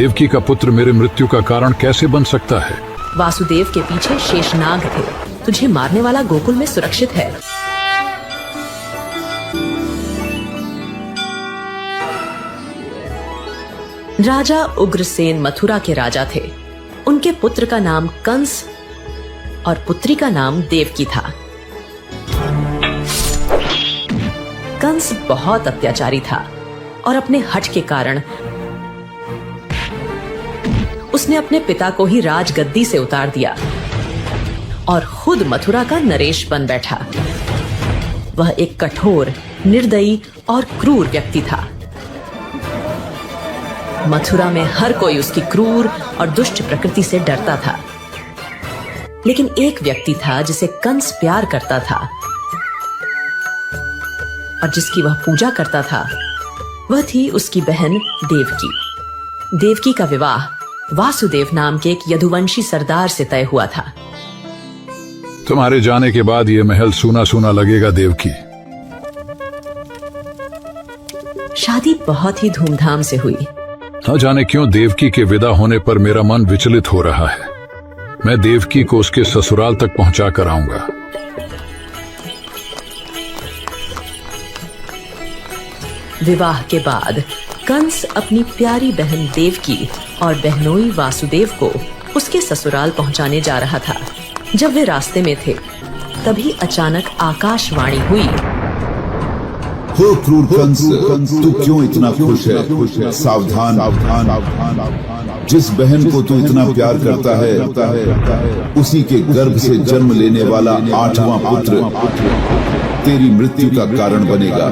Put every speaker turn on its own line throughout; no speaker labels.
देवकी का पुत्र मेरे मृत्यु का कारण कैसे बन सकता है?
वासुदेव के पीछे शेषनाग थे। तुझे मारने वाला गोकुल में सुरक्षित है। राजा उग्रसेन मथुरा के राजा थे। उनके पुत्र का नाम कंस और पुत्री का नाम देवकी था। कंस बहुत अत्याचारी था और अपने हठ के कारण उसने अपने पिता को ही राजगद्दी से उतार दिया और खुद मथुरा का नरेश बन बैठा। वह एक कठोर, निर्दयी और क्रूर व्यक्ति था। मथुरा में हर कोई उसकी क्रूर और दुष्ट प्रकृति से डरता था। लेकिन एक व्यक्ति था जिसे कंस प्यार करता था और जिसकी वह पूजा करता था। वह थी उसकी बहन देवकी। देवकी का विवाह वासुदेव नाम के एक यदुवंशी सरदार से तय हुआ था।
तुम्हारे जाने के बाद ये महल सूना सूना लगेगा देवकी।
शादी बहुत ही धूमधाम से हुई।
न जाने क्यों देवकी के विदा होने पर मेरा मन विचलित हो रहा है। मैं देवकी को उसके ससुराल तक पहुंचा कर आऊंगा।
विवाह के बाद कंस अपनी प्यारी बहन देवकी और बहनोई वासुदेव को उसके ससुराल पहुंचाने जा रहा था। जब वे रास्ते में थे तभी अचानक आकाशवाणी हुई।
हो क्रूर कंस, तू क्यों इतना खुश है? सावधान, जिस बहन को तू इतना प्यार करता है उसी के गर्भ से जन्म लेने वाला 8वां पुत्र तेरी मृत्यु का कारण बनेगा।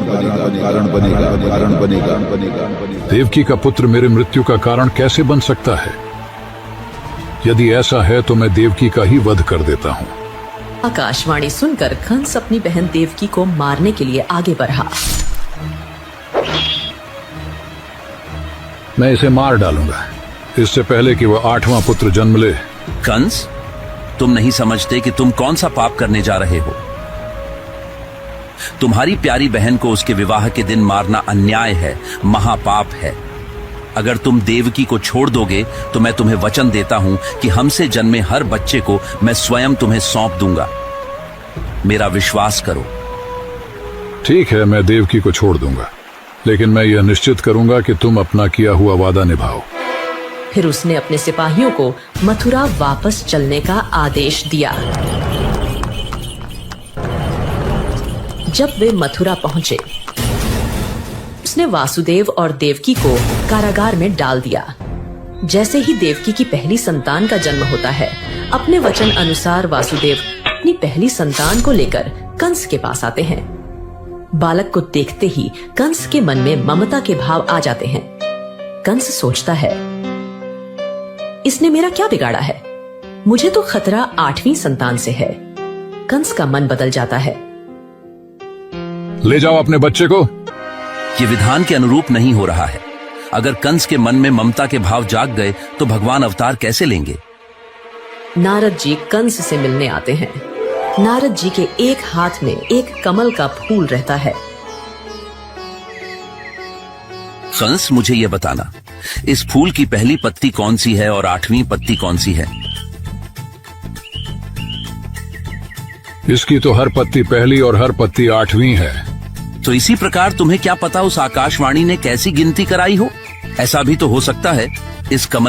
देवकी का पुत्र मेरे मृत्यु का कारण कैसे बन सकता है? यदि ऐसा है तो मैं देवकी का ही वध कर देता हूँ।
आकाशवाणी सुनकर कंस अपनी बहन देवकी को मारने के लिए आगे बढ़ा।
मैं इसे मार डालूंगा इससे पहले कि वह 8वां पुत्र जन्म ले।
कंस, तुम नहीं समझते कि तुम कौन सा पाप करने जा रहे हो? तुम्हारी प्यारी बहन को उसके विवाह के दिन मारना अन्याय है, महापाप है। अगर तुम देवकी को छोड़ दोगे तो मैं तुम्हें वचन देता हूं कि हमसे जन्मे हर बच्चे को मैं स्वयं तुम्हें सौंप दूंगा। मेरा विश्वास करो।
ठीक है, मैं देवकी को छोड़ दूंगा, लेकिन मैं यह निश्चित करूंगा कि तुम अपना किया हुआ वादा निभाओ।
फिर उसने अपने सिपाहियों को मथुरा वापस चलने का आदेश दिया। जब वे मथुरा पहुंचे उसने वासुदेव और देवकी को कारागार में डाल दिया। जैसे ही देवकी की पहली संतान का जन्म होता है, अपने वचन अनुसार वासुदेव अपनी पहली संतान को लेकर कंस के पास आते हैं। बालक को देखते ही कंस के मन में ममता के भाव आ जाते हैं। कंस सोचता है, इसने मेरा क्या बिगाड़ा है? मुझे तो खतरा 8वीं संतान से है। कंस का मन बदल जाता है।
ले जाओ अपने बच्चे को।
ये विधान के अनुरूप नहीं हो रहा है। अगर कंस के मन में ममता के भाव जाग गए तो भगवान अवतार कैसे लेंगे?
नारद जी कंस से मिलने आते हैं। नारद जी के एक हाथ में एक कमल का फूल रहता है।
कंस, मुझे यह बताना, इस फूल की पहली पत्ती कौन सी है और 8वीं पत्ती कौन सी है?
इसकी तो हर पत्ती पहली और हर पत्ती 8वीं है।
तो इसी प्रकार तुम्हें क्या पता उस आकाशवाणी ने कैसी गिनती कराई हो? ऐसा भी तो हो सकता है इस कमल